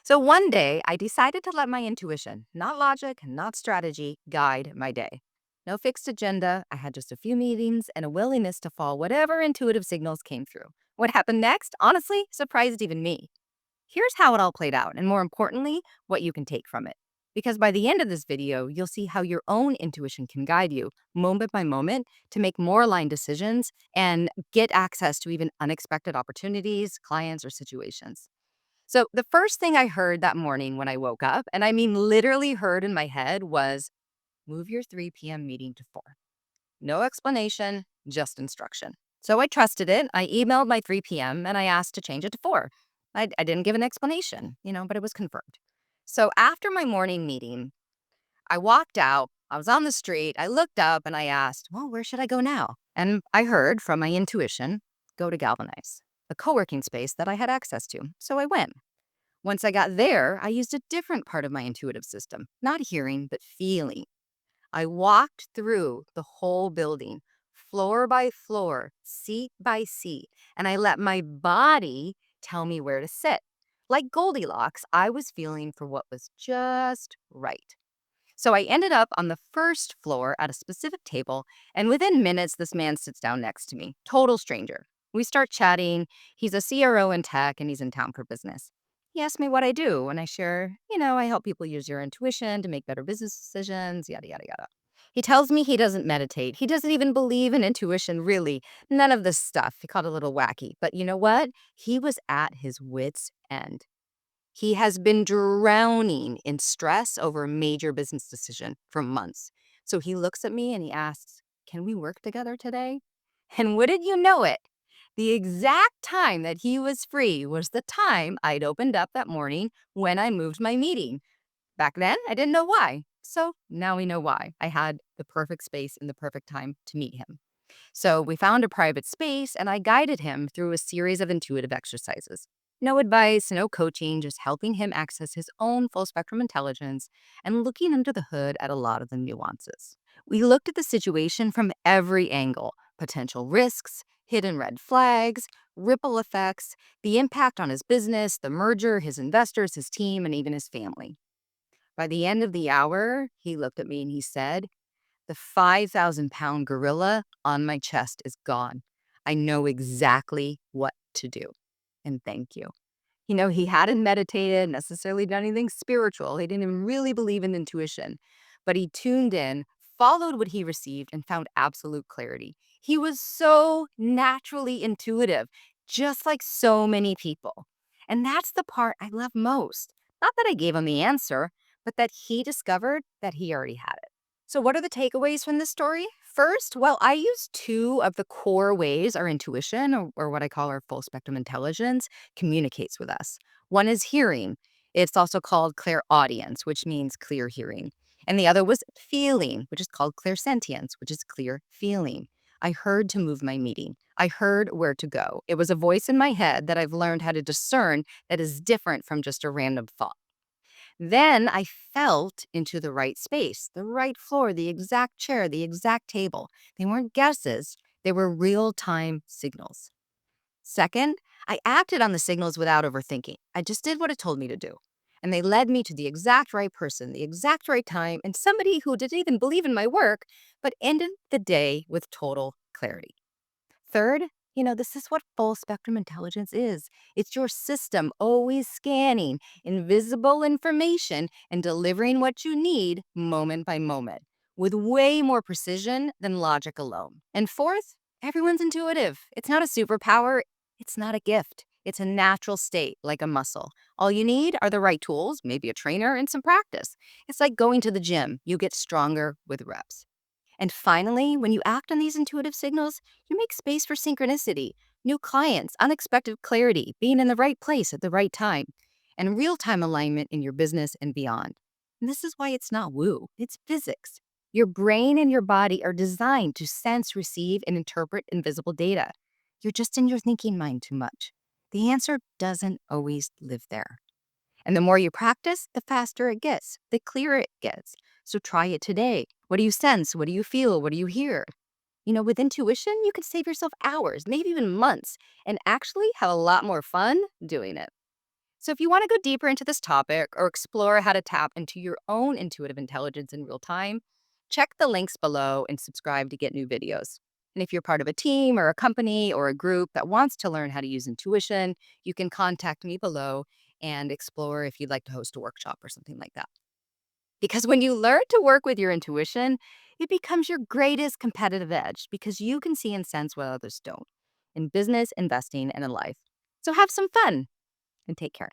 So one day, I decided to let my intuition, not logic, not strategy, guide my day. No fixed agenda. I had just a few meetings and a willingness to follow whatever intuitive signals came through. What happened next, honestly, surprised even me. Here's how it all played out, and more importantly, what you can take from it. Because by the end of this video, you'll see how your own intuition can guide you, moment by moment, to make more aligned decisions and get access to even unexpected opportunities, clients, or situations. So the first thing I heard that morning when I woke up, and I mean literally heard in my head, was move your 3 p.m. meeting to 4. No explanation, just instruction. So I trusted it. I emailed my 3 p.m. and I asked to change it to 4. I didn't give an explanation, but it was confirmed. So after my morning meeting, I walked out. I was on the street. I looked up and I asked, well, where should I go now? And I heard from my intuition, go to Galvanize, a co working space that I had access to. So I went. Once I got there, I used a different part of my intuitive system, not hearing, but feeling. I walked through the whole building, floor by floor, seat by seat, and I let my body tell me where to sit. Like Goldilocks, I was feeling for what was just right. So I ended up on the first floor at a specific table, and within minutes, this man sits down next to me, total stranger. We start chatting. He's a CRO in tech, and he's in town for business. He asks me what I do, and I share, I help people use your intuition to make better business decisions, yada, yada, yada. He tells me he doesn't meditate. He doesn't even believe in intuition, really. None of this stuff. He called it a little wacky. But you know what? He was at his wits' end. He has been drowning in stress over a major business decision for months. So he looks at me and he asks, can we work together today? And wouldn't you know it? The exact time that he was free was the time I'd opened up that morning when I moved my meeting. Back then, I didn't know why. So now we know why. I had the perfect space and the perfect time to meet him. So we found a private space and I guided him through a series of intuitive exercises. No advice, no coaching, just helping him access his own full spectrum intelligence and looking under the hood at a lot of the nuances. We looked at the situation from every angle: potential risks, hidden red flags, ripple effects, the impact on his business, the merger, his investors, his team, and even his family. By the end of the hour, he looked at me and he said, the 5,000-pound gorilla on my chest is gone. I know exactly what to do. And thank you. He hadn't meditated, necessarily done anything spiritual. He didn't even really believe in intuition. But he tuned in, followed what he received, and found absolute clarity. He was so naturally intuitive, just like so many people. And that's the part I love most. Not that I gave him the answer, but that he discovered that he already had it. So, what are the takeaways from this story? First, well, I use two of the core ways our intuition, or what I call our full spectrum intelligence, communicates with us. One is hearing. It's also called clairaudience, which means clear hearing. And the other was feeling, which is called clairsentience, which is clear feeling. I heard to move my meeting. I heard where to go. It was a voice in my head that I've learned how to discern that is different from just a random thought. Then I felt into the right space, the right floor, the exact chair, the exact table. They weren't guesses, they were real time signals. Second, I acted on the signals without overthinking. I just did what it told me to do. And they led me to the exact right person, the exact right time, and somebody who didn't even believe in my work, but ended the day with total clarity. Third, this is what full spectrum intelligence is. It's your system always scanning invisible information and delivering what you need moment by moment with way more precision than logic alone. And fourth, everyone's intuitive. It's not a superpower, it's not a gift. It's a natural state, like a muscle. All you need are the right tools, maybe a trainer, and some practice. It's like going to the gym. You get stronger with reps. And finally, when you act on these intuitive signals, you make space for synchronicity, new clients, unexpected clarity, being in the right place at the right time, and real time alignment in your business and beyond. And this is why it's not woo, it's physics. Your brain and your body are designed to sense, receive, and interpret invisible data. You're just in your thinking mind too much. The answer doesn't always live there. And the more you practice, the faster it gets, the clearer it gets. So try it today. What do you sense? What do you feel? What do you hear? With intuition, you can save yourself hours, maybe even months, and actually have a lot more fun doing it. So, if you want to go deeper into this topic or explore how to tap into your own intuitive intelligence in real time, check the links below and subscribe to get new videos. And if you're part of a team or a company or a group that wants to learn how to use intuition, you can contact me below and explore if you'd like to host a workshop or something like that. Because when you learn to work with your intuition, it becomes your greatest competitive edge because you can see and sense what others don't in business, investing, and in life. So have some fun and take care.